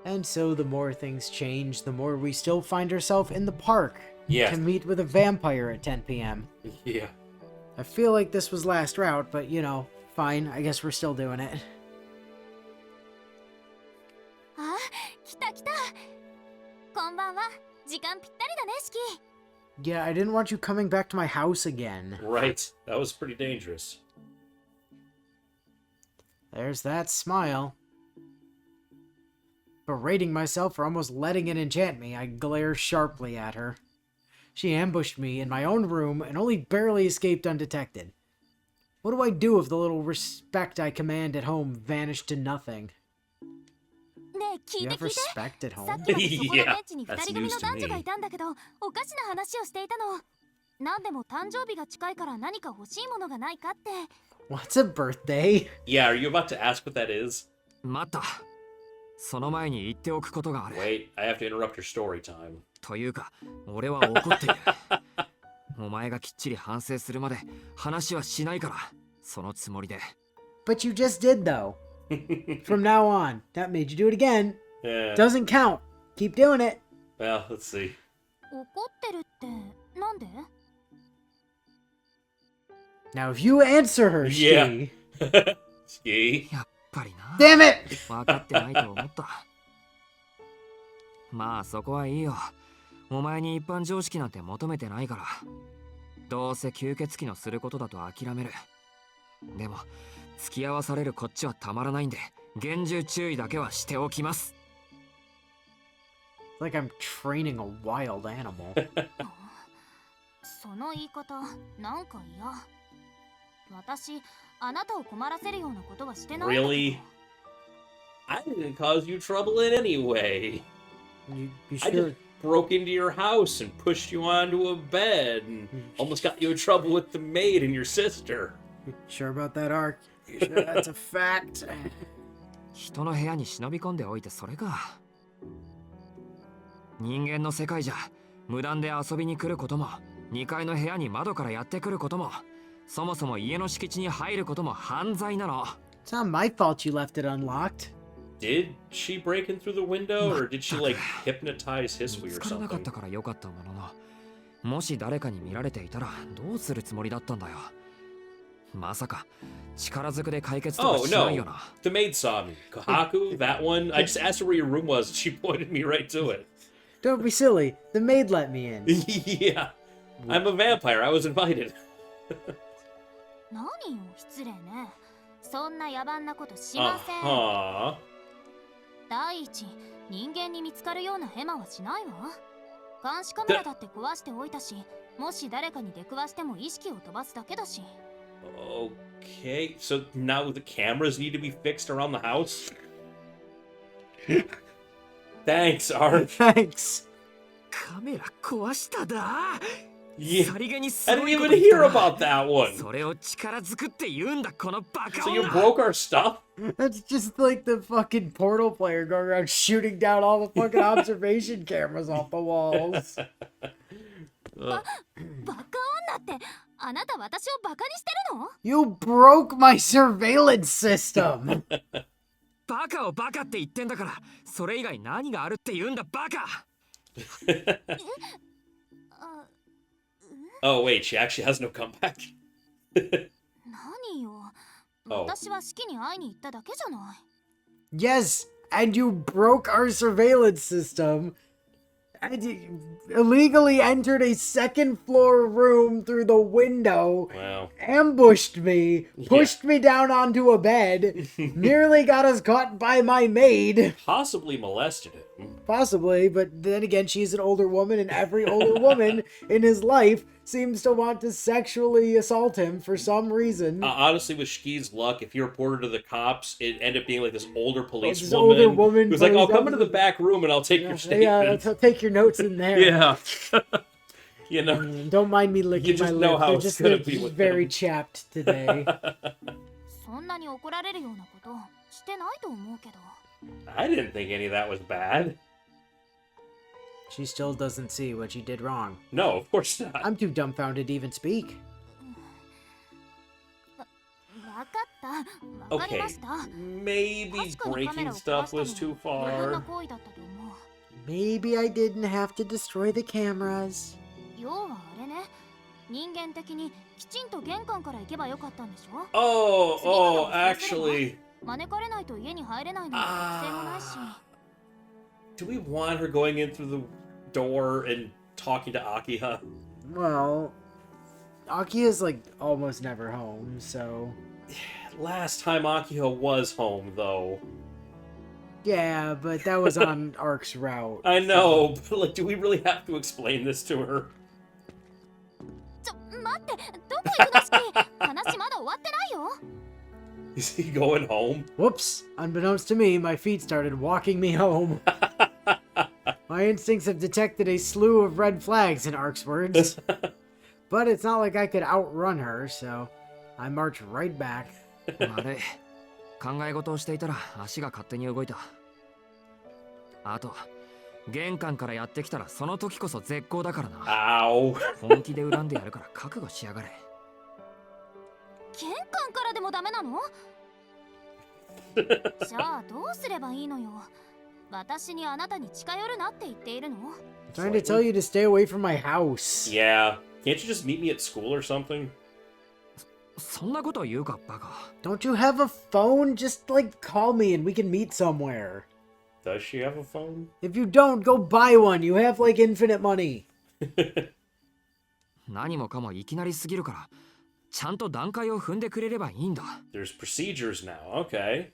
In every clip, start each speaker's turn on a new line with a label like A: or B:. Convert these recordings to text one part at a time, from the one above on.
A: And so the more things change, the more we still find ourselves in the park.
B: Yeah.
A: To meet with a vampire at 10 p.m.
B: Yeah.
A: I feel like this was last route, but you know, fine. I guess we're still doing it.
C: Ah, 来た来た。こんばんは。時間ぴったりだね、シキ。
A: Yeah, I didn't want you coming back to my house again.
B: Right. That was pretty dangerous.
A: There's that smile. Berating myself for almost letting it enchant me, I glare sharply at her. She ambushed me in my own room and only barely escaped undetected. What do I do if the little respect I command at home vanished to nothing?
C: ねえ、聞
A: You
C: いて
A: have
C: 聞いて。
A: respect at
C: さ
A: home?
C: っきまでそこのベンチに
B: Yeah,
C: 2
B: that's
C: 人組
B: news
C: の
B: to
C: 男女が
B: me.
C: いたんだけど、おかしな話をしていたの。なんでも誕生日が近いから何か欲しいものがないかって。
A: What's a birthday?
B: Yeah, are you about to ask what that is?
D: 待った。その前に言っておくことがある。
B: Wait, I have to interrupt your story time.
D: というか、俺は怒っている。お前がきっちり反省するまで話はしないから、そのつもりで。
A: But you just did, though. From now on, that made you do it again.
B: Yeah.
A: Doesn't count. Keep doing it.
B: Well, let's see.
C: 怒ってるってなんで？
A: Now, if you answer her,
B: Yeah.
A: Shki.
B: Ski.
D: やっぱりな。
A: Damn it!
D: 分かってないと思った。まあそこはいいよ。お前に一般常識なんて求めてないから。どうせ吸血鬼のすることだと諦める。でも付き合わされるこっちはたまらないんで、厳重注意だけはしておきます。
A: Like I'm training a wild animal.
C: その言い方なんか嫌。私、あなたを困らせるようなことはしてないんだけど。
B: Really? I didn't cause you trouble in any way.
A: You
B: I
A: sure?
B: just broke into your house and pushed you onto a bed and almost got you in trouble with the maid and your sister.
A: Sure about that, Ark? You sure that's a fact?
D: 人の部屋に忍び込んでおいてそれか。人間の世界じゃ無断で遊びに来ることも、2階の部屋に窓からやってくることも、そもそも家の敷地に入ることも犯罪なの。
A: It's not my fault you left it unlocked.
B: Did she break in through the window, or did she, like, hypnotize
D: 見
B: Hisui
D: つ
B: or
D: からなかっ
B: something?
D: たからよかったものの、もし誰かに見られていたらどうするつもりだったんだよ。まさか力ずくで解決とか
B: Oh,
D: しないよ
B: no.
D: な。
B: The maid saw me. Kahaku, that one. I just asked her where your room was, and she pointed me right to it.
A: Don't be silly. The maid let me in.
B: Yeah. I'm a vampire. I was invited.
C: 何よ、失礼ね。そんな野蛮なことしません。
B: Uh-huh.
C: 第一、人間に見つかるようなヘマはしないわ。監視カメラだって壊しておいたし、もし誰かに出くわしても意識を飛ばすだけだし。
B: Okay, so now the cameras need to be fixed around the house? Thanks, Art.
A: Thanks.
D: カメラ壊しただ。
B: Yeah.
D: さりげにす
B: I
D: ご
B: didn't
D: いこ
B: even
D: と言った
B: hear
D: な。
B: about that one.
D: それを力ずくって言うんだこのバカ
B: So you
D: 女。
B: broke our stuff?
A: That's just like the fucking Portal player going around shooting down all the fucking observation cameras off the walls.
C: バカ女ってあなた私をバカにしてるの？
A: You broke my surveillance system.
D: バカをバカって言ってんだから、それ以外何があるって言うんだバカ。
B: Oh, wait, she actually has no comeback.
C: 何よ。
B: Oh.
C: 私は式に会いに行っただけじゃない。
A: Yes, and you broke our surveillance system. And you illegally entered a second floor room through the window.
B: Wow.
A: Ambushed me, pushed me down onto a bed, nearly got us caught by my maid.
B: Possibly molested him.
A: Possibly, but then again, she's an older woman, and every older woman in his life seems to want to sexually assault him for some reason.
B: Honestly, with Shki's luck, if you reported to the cops, it ended up being like this older police
A: this
B: woman,
A: older woman
B: who's like,
A: goes
B: "I'll come
A: up
B: into
A: to
B: the back room and I'll take your
A: Yeah,
B: statement."
A: take your notes in there.
B: Yeah. You know.
A: Don't mind me licking
B: just
A: my
B: know
A: lips.
B: how
A: They're
B: it's
A: just
B: gonna
A: they're
B: be with
A: very
B: them.
A: chapped today.
C: そんなに怒られるようなことしてないと思うけど。
B: I didn't think any of that was bad.
A: She still doesn't see what she did wrong.
B: No, of course not.
A: I'm too dumbfounded to even speak.
C: わかったわかり
B: Okay,
C: ました
B: maybe
C: 確かにカメ
B: breaking
C: ラを壊
B: stuff
C: した
B: was
C: の
B: too
C: は余分な
B: far.
C: 行為だったと思う
A: Maybe I didn't have to destroy the cameras.
C: 要はあれね人間的にきちんと玄関から行けばよかったんでしょ
B: Oh, actually,
C: 招かれないと家に入れないなんて規制もないし
B: do we want her going in through the door and talking to Akiha?
A: Well, Akia's like almost never home, so
B: Last time Akiha was home, though.
A: yeah, but that was on Ark's route.
B: I know, but like, do we really have to explain this to her?
C: ちょ待ってどこ行くの式話まだ終わってないよ
B: Is he going home?
A: Whoops! Unbeknownst to me, my feet started walking me home. My instincts have detected a slew of red flags in Ark's words. But it's not like I could outrun her, so I marched right back.
D: 悪い考え事をしていたら足が勝手に動いたあと玄関からやってきたらその時こそ絶好だからな
B: Ow.
D: 本気で恨んでやるから覚悟しやがれ
C: 玄関からでもダメなのじゃあどうすればいいのよ私にあなたに近寄るなって言っているの
A: I'm trying to tell you to stay away from my house.
B: Yeah. Can't you just meet me at school or something?
D: そんなこと言うかバカ
A: Don't you have a phone? Just like call me and we can meet somewhere.
B: Does she have a phone?
A: If you don't, go buy one. You have like infinite money.
D: 何もかもいきなりすぎるからちゃんと段階を踏んでくれればいいんだ
B: There's procedures now. Okay.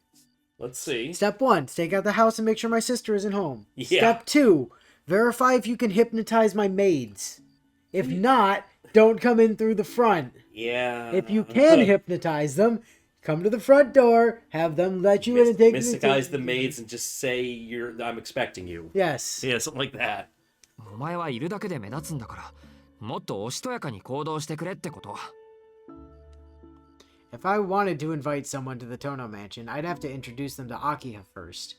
B: Let's see.
A: Step 1, stake out the house and make sure my sister isn't home.
B: Yeah.
A: Step 2, verify if you can hypnotize my maids. If not, don't come in through the front.
B: Yeah.
A: If you can hypnotize them, come to the front door, have them let you in and take
B: Mystifies the maids and just say I'm expecting you.
A: Yes.
B: Yeah, something like that.
D: お前はいるだけで目立つんだからもっとおしとやかに行動してくれってこと
A: If I wanted to invite someone to the Tono Mansion, I'd have to introduce them to Akiha first.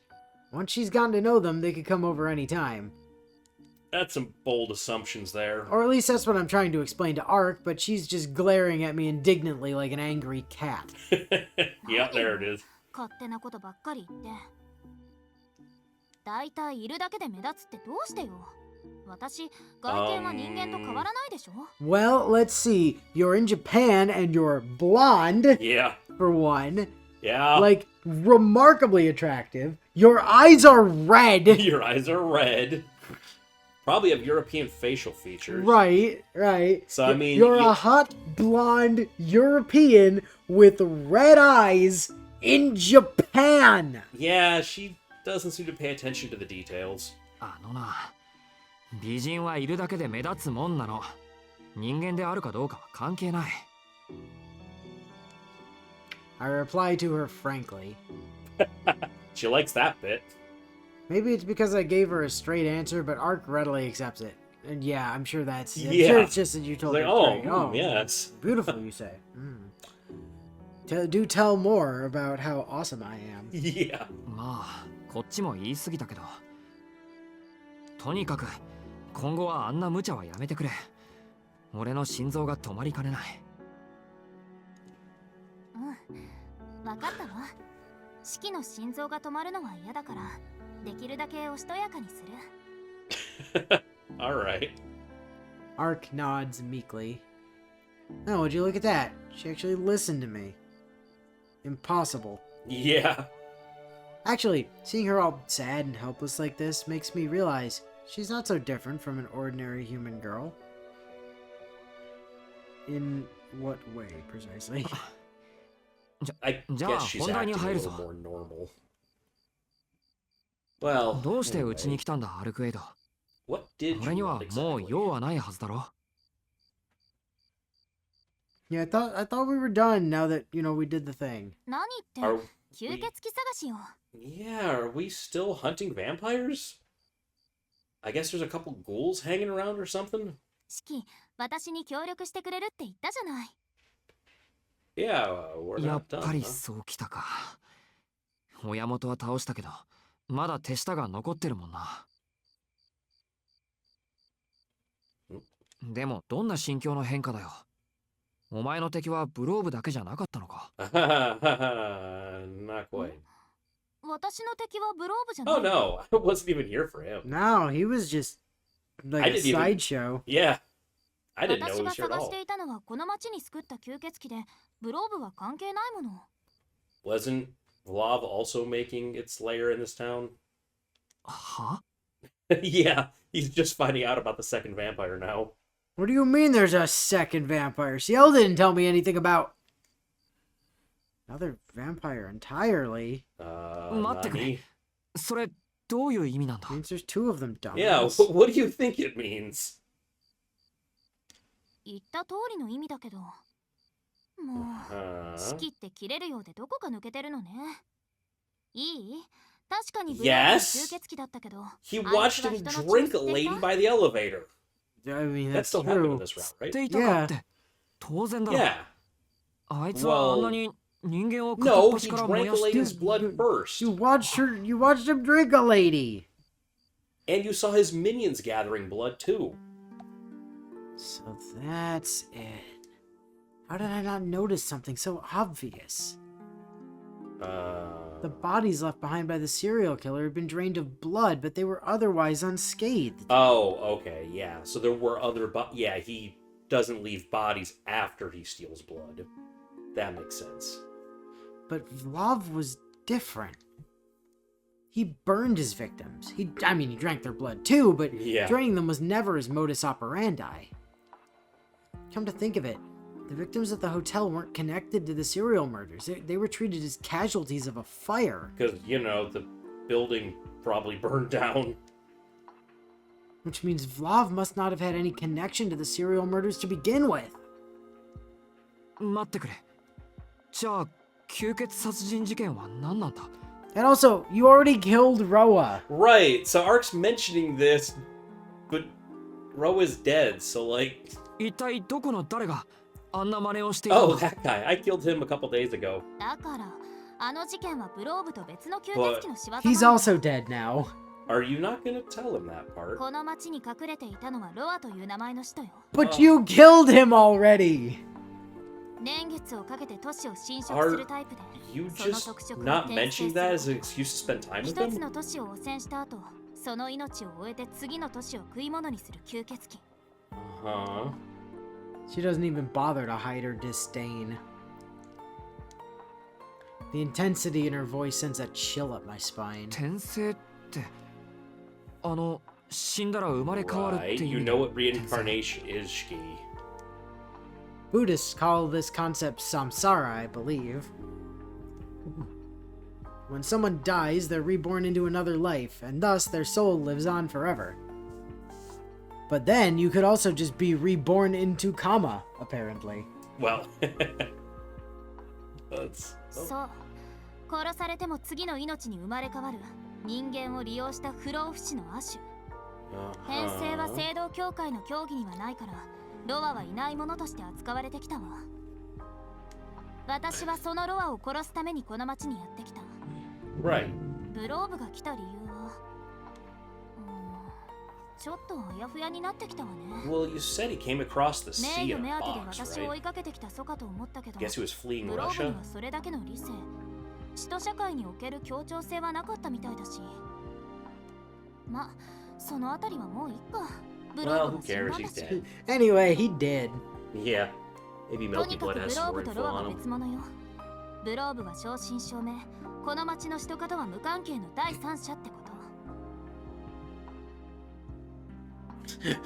A: Once she's gotten to know them, they could come over any time.
B: That's some bold assumptions there.
A: Or at least that's what I'm trying to explain to Ark, but she's just glaring at me indignantly like an angry cat.
B: Yeah, there it is.
C: 勝手なことばっかり言ってだいたいいるだけで目立つってどうしてよ私外見は人間と変わらないでしょ
A: Well, let's see. You're in Japan and you're blonde,
B: Yeah.
A: for one.
B: Yeah.
A: Like, remarkably attractive. Your eyes are red.
B: Your eyes are red. Probably have European facial features.
A: Right, right.
B: So, I mean,
A: you're a hot, blonde European with red eyes in Japan.
B: Yeah, she doesn't seem to pay attention to the details.
D: あのな美人はいるだけで目立つもんなの人間であるかどうかは関係ない
A: I reply to her frankly.
B: She likes that bit.
A: Maybe it's because I gave her a straight answer, but Ark readily accepts it. And yeah, I'm sure I'm
B: Yeah.
A: sure it's just that you told
B: Like,
A: her
B: oh,
A: straight.
B: yes.
A: Beautiful, you say. Do tell more about how awesome I am.
B: Yeah.
D: まあこっちも言い過ぎたけどとにかく今後はあんな無茶はやめてくれ俺の心臓が止まりかねない
C: うん分かったわ式の心臓が止まるのは嫌だからできるだけおしとやかにする
B: Alright.
A: Ark nods meekly. Oh, would you look at that? She actually listened to me. Impossible.
B: Yeah.
A: Actually, seeing her all sad and helpless like this makes me realize she's not so different from an ordinary human girl. In what way, precisely?
B: I
D: Ja,
B: guess she's
D: 本題に
B: acting a
D: 入るぞ。
B: little more normal. Well,
D: どうしてう
B: anyway,
D: ちに来たんだアルクエイド
B: what did
D: 俺に
B: you
D: は
B: want
D: もう
B: exactly?
D: 用はないはずだろ
A: Yeah, I thought we were done now that, we did the thing.
C: 何って
B: Are
C: 吸血鬼探しよ
B: Yeah, are we still hunting vampires? I guess there's a couple ghouls hanging around or something?
C: 式私に協力してくれるって言ったじゃない
B: Yeah, we're
D: や
B: not
D: っ
B: done.
D: ぱり
B: huh?
D: そうきたか親元は倒したけどまだ手下が残ってるもんなでもどんな心境の変化だよお前の敵はブローブだけじゃなかったのか？
B: Not quite.
C: 私の敵はブローブじゃな
B: Oh
C: い。
B: no, I wasn't even here for him.
A: No, he was just like
B: I
A: a
B: didn't even-
A: sideshow.
B: Yeah, I didn't know
C: 私
B: he
C: が
B: was here at
C: 探し
B: all.
C: ていたのはこの町に救った吸血鬼で、ブローブは関係ないもの。
B: Wasn't Vlav also making its lair in this town?
D: は？
B: Yeah, he's just finding out about the second vampire now.
A: What do you mean there's a second vampire? Ciel didn't tell me anything about another vampire entirely.
D: 待ってくれ。
B: Nani?
D: それどういう意味なんだ？
A: Means there's two of them, dumbass.
B: Yeah, what do you think it means?
C: 言った通りの意味だけど。もう、仕切って切れるようでどこか抜けてるのね。いい？確かにブローブは
B: Yes.
C: 吸血鬼だったけど。
B: He watched him drink a lady by the elevator.
A: I mean,
B: That
A: that's
B: still happened in
A: true.
B: this route,
D: っ
B: right?
D: ていたかって当然だろ。
B: Yeah.
D: あいつはあんなに人間を片っ
B: No,
D: 端
B: he
D: から燃
B: drank
D: や
B: a
D: して
B: lady's blood first.
A: You watched him drink a lady.
B: And you saw his minions gathering blood too.
A: So that's it. How did I not notice something so obvious? The bodies left behind by the serial killer had been drained of blood, but they were otherwise unscathed.
B: Oh, okay, yeah. So there were other yeah, he doesn't leave bodies after he steals blood. That makes sense.
A: But Vlav was different. He burned his victims. He drank their blood too, but
B: Yeah.
A: draining them was never his modus operandi. Come to think of it, the victims at the hotel weren't connected to the serial murders. They were treated as casualties of a fire.
B: Because, you know, the building probably burned down.
A: Which means Vlav must not have had any connection to the serial murders to begin with.
D: 待ってくれ。じゃあ吸血殺人事件は何なんだ？
A: And also, you already killed Roa.
B: Right, so Ark's mentioning this, but Roa's dead, so like...
D: 一体どこの誰があんな真似をしていた
B: Oh,
D: の？
B: that guy. I killed him a couple days ago.
C: だから、あの事件はブローブと別の吸血鬼の仕業な
A: He's
C: の。
A: also dead now.
B: Are you not gonna tell him that part?
C: この町に隠れていたのはロアという名前の人よ。
A: But you killed him already!
C: 年月をかけて都市を侵食するタイプで、
B: You
C: その
B: just
C: 特色を
B: not
C: 転生
B: mentioning
C: す
B: that
C: る
B: as an excuse to spend time with
C: 一つ
B: him?
C: の都市を汚染した後、その命を終えて次の都市を食い物にする吸血鬼。
B: Uh-huh.
A: She doesn't even bother to hide her disdain. The intensity in her voice sends a chill up my spine.
D: 転生って死んだら生まれ変わるって
B: Right,
D: いう
B: you
D: 意味
B: know
D: の
B: what
D: 転生
B: reincarnation is, Shki.
A: Buddhists call this concept samsara, I believe. When someone dies, they're reborn into another life, and thus their soul lives on forever. But then you could also just be reborn into Kama, apparently.
B: Well, that's...
C: そう。殺されても次の命に生まれ変わる人間を利用した不老不死の亜種。転生は聖堂教会の教義にはないから、ロアはいないものとして扱われてきたわ。私はそのロアを殺すためにこの町にやってきた。
B: Right.
C: ブローブが来た理由は、ちょっとあやふやになってきたわね。
B: Well, you said he came across the
C: 名
B: sea
C: 誉
B: in
C: 目
B: a
C: 当てで
B: box,
C: 私を追
B: right?
C: いかけてきたソかと思ったけど、
B: Guess he was fleeing
C: ブローブ
B: Russia?
C: にはそれだけの理性、血と社会における協調性はなかったみたいだし。ま、そのあたりはもういっか。ブロ
B: Well,
C: ーブ
B: who
C: が死ん
B: cares?
C: だんだ
B: He's
C: し。
B: dead.
A: Anyway, he did.
B: Yeah. Maybe
C: とに
B: Milky
C: か
B: Blood
C: くブ
B: has
C: ロー
B: some
C: ブ
B: more
C: と
B: info
C: ロアは
B: on him.
C: 別物よ。ブローブは正真正銘、この町の人とは無関係の第三者ってこと。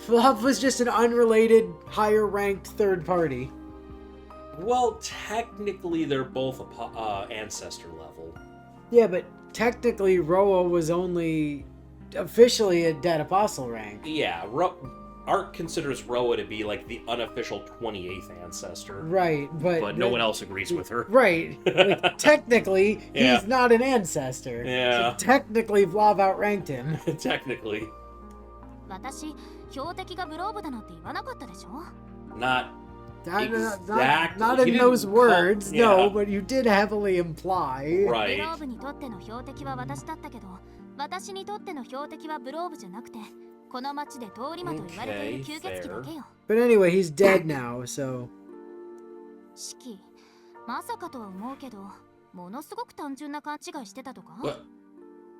A: Fluff was just an unrelated, higher-ranked third party.
B: Well, technically, they're both ancestor level.
A: Yeah, but technically Roa was only officially a dead apostle rank.
B: Yeah, Art considers Roa to be like the unofficial 28th ancestor.
A: Right,
B: But no one else agrees with her.
A: Right. Like, technically,
B: Yeah.
A: he's not an ancestor.
B: Yeah.
A: So technically, Vlav outranked him.
B: Technically.
C: 私、標的がブローブだなんて言わなかったでしょ。
B: Not Exactly.
A: Not
B: He
A: in
B: didn't
A: those
B: call-
A: words,
B: yeah.
A: no, but you did heavily imply.
C: ブ
B: Right.
C: ローブにとっての標的は私だったけど、私にとっての標的はブローブじゃなくて、この町で通り魔と言われている吸血鬼だけよ。
A: But anyway, he's dead now, so...
C: 四季、まさかとは思うけど、ものすごく単純な勘違いしてたとか？
B: What?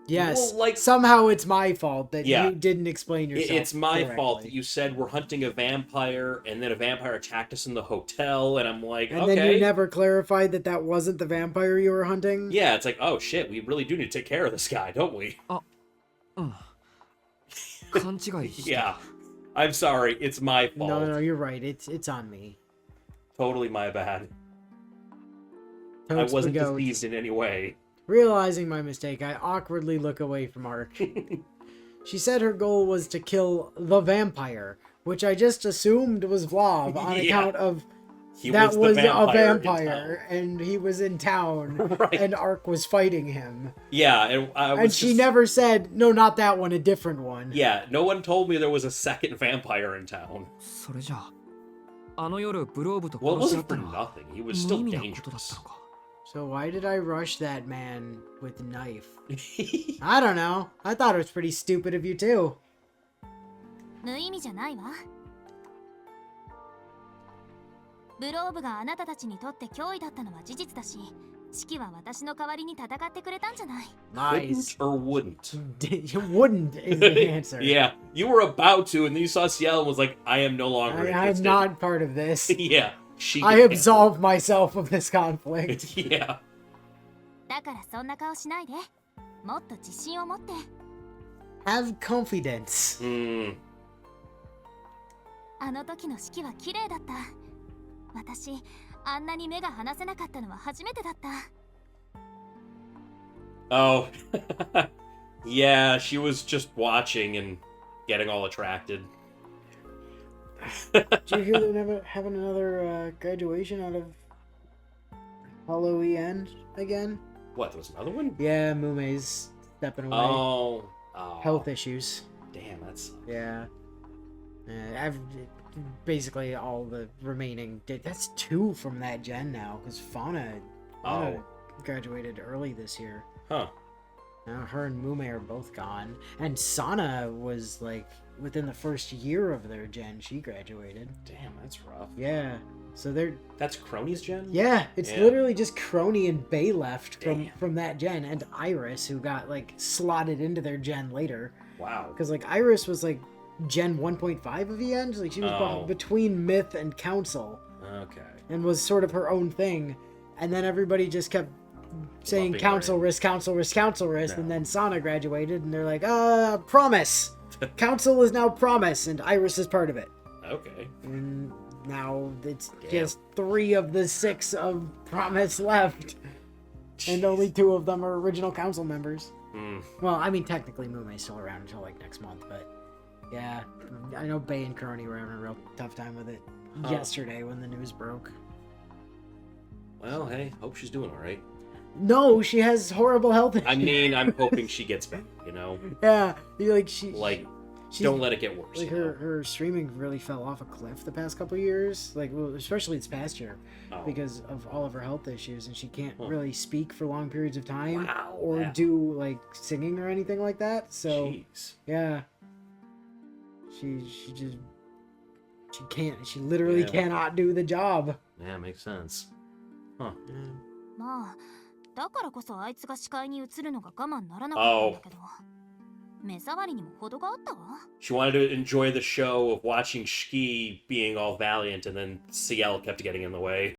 A: Yes.
B: Well, like-
A: somehow it's my fault that
B: Yeah.
A: you didn't explain yourself.
B: It's my
A: correctly.
B: fault that you said we're hunting a vampire, and then a vampire attacked us in the hotel, and I'm like,
A: And
B: okay.
A: then you never clarified that that wasn't the vampire you were hunting?
B: Yeah, it's like, oh shit, we really do need to take care of this guy, don't we?
D: うん勘違いして
B: Yeah. I'm sorry, it's my fault.
A: No, you're right. It's on me.
B: Totally my bad. I
A: Totes
B: wasn't
A: the goat.
B: displeased in any way.
A: Realizing my mistake, I awkwardly look away from Ark. She said her goal was to kill the vampire, which I just assumed was Vlav on
B: Yeah.
A: account of
B: He
A: that
B: the
A: was a
B: vampire in
A: vampire and he was in town
B: Right.
A: and Ark was fighting him.
B: Yeah, and I was
A: And she
B: just-
A: never said, no, not that one, a different one.
B: Yeah, no one told me there was a second vampire in town.
D: それじゃあの夜ブローブと
B: Well, it
D: 殺し合
B: wasn't
D: った
B: for
D: のは
B: nothing. He was
D: 無
B: still
D: 意味なことだっ
B: dangerous.
D: たのか
A: So why did I rush that man with a knife? I don't know. I thought it was pretty stupid of you too.
C: 無意味じゃないわ。ブローブがあなたたちにとって脅威だったのは事実だし、四季は私の代わりに戦ってくれたんじゃない。
A: Nice.
B: Wouldn't or wouldn't?
A: You wouldn't is the answer.
B: Yeah, you were about to, and then you saw Ciel and was like, I am no longer
A: I'm
B: interested.
A: not part of this.
B: Yeah, she
A: I
B: can
A: absolved myself of this conflict.
B: Yeah.
C: だからそんな顔しないで。もっと自信を持って。
A: Have confidence.
B: Hmm.
C: あの時の四季は綺麗だった。私、あんなに目が離せなかったのは初めてだった。
B: Oh. Yeah, she was just watching and getting all attracted.
A: Did you hear they're having another graduation out of Halloween again?
B: What, there was another one?
A: Yeah, Mumei's stepping away.
B: Oh.
A: Health issues.
B: Damn, that's...
A: Yeah. Basically all the remaining... That's 2 from that gen now, because Fauna graduated early this year.
B: Huh.
A: Now her and Mume are both gone. And Sana was, like, within the first year of their gen, she graduated.
B: Damn, that's rough.
A: Yeah. So they're...
B: That's Crony's gen?
A: Yeah, it's
B: Yeah.
A: literally just Crony and Bay left
B: Damn.
A: from that gen, and Iris, who got, like, slotted into their gen later.
B: Wow.
A: Because, like, Iris was, like, Gen 1.5 of the end. Like, she was between Myth and Council.
B: Okay.
A: And was sort of her own thing. And then everybody just kept saying
B: Lumping her
A: Council
B: in.
A: risk, Council risk, Council risk.
B: No.
A: And then Sana graduated, and they're like, Promise! Council is now Promise, and Iris is part of it.
B: Okay.
A: And now it's
B: Damn.
A: just 3 of the 6 of Promise left. And only 2 of them are original council members.
B: Hmm.
A: Well, I mean, technically Mume's still around until, like, next month, but... Yeah, I know Bay and Crony were having a real tough time with it yesterday when the news broke.
B: Well, hey, hope she's doing alright.
A: No, she has horrible health issues.
B: I mean, I'm hoping she gets better, you know?
A: Yeah,
B: Like,
A: she's,
B: don't let it get worse.
A: like
B: you know?
A: her streaming really fell off a cliff the past couple years, like, well, especially this past year,
B: Oh.
A: because of all of her health issues, and she can't
B: Huh.
A: really speak for long periods of time
B: Wow,
A: or
B: that-
A: do, like, singing or anything like that. So
B: Jeez.
A: yeah, she can't. She literally
B: Yeah.
A: cannot do the job.
B: Yeah, makes sense. Huh.
C: まあ、だからこそあいつが視界に映るのが我慢ならなかったんだけど、目障りにも程があったわ。
B: She wanted to enjoy the show of watching Shiki being all valiant, and then Ciel kept getting in the way.